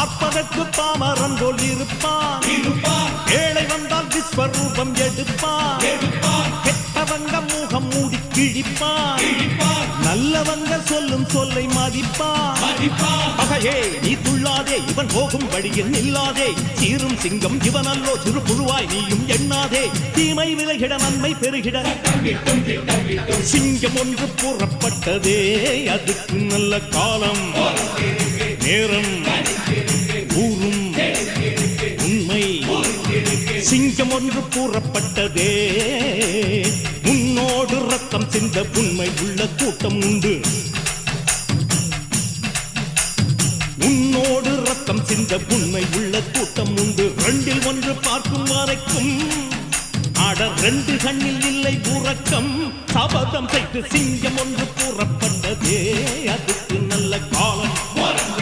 பார்ப்பதற்கு பாமரன் போல் இருப்பான். ஏழை வந்தால் விஸ்வரூபம் எடுப்பான். கெட்டவங்க முகம் மூடி கிழிப்பான். நல்லவங்க சொல்லும் சொல்லை மதிப்பான். பகையே நீ துள்ளாதே, இவன் போகும் வழியில் நில்லாதே. சீரும் சிங்கம் இவன் அல்லோ, சிறு புழுவாய் நீயும் எண்ணாதே. தீமை விலகிட நன்மை பெருகிட சிங்கம் ஒன்று கூறப்பட்டதே, அதுக்கு நல்ல காலம் நேரம் கூறும் உண்மை. சிங்கம் ஒன்று கூறப்பட்டதே, முன்னோடு ரத்தம் சிந்த உண்மை உள்ள கூட்டம் உண்டு. உன்னோடு ரத்தம் சிந்த உண்மை உள்ள கூட்டம் உண்டு. ரெண்டில் ஒன்று பார்க்கும் வரைக்கும் ஆட ரெண்டு கண்ணில் இல்லை உறக்கம். சபதம் செய்து சிங்கம் ஒன்று கூறப்பட்டதே, அதுக்கு நல்ல காலம்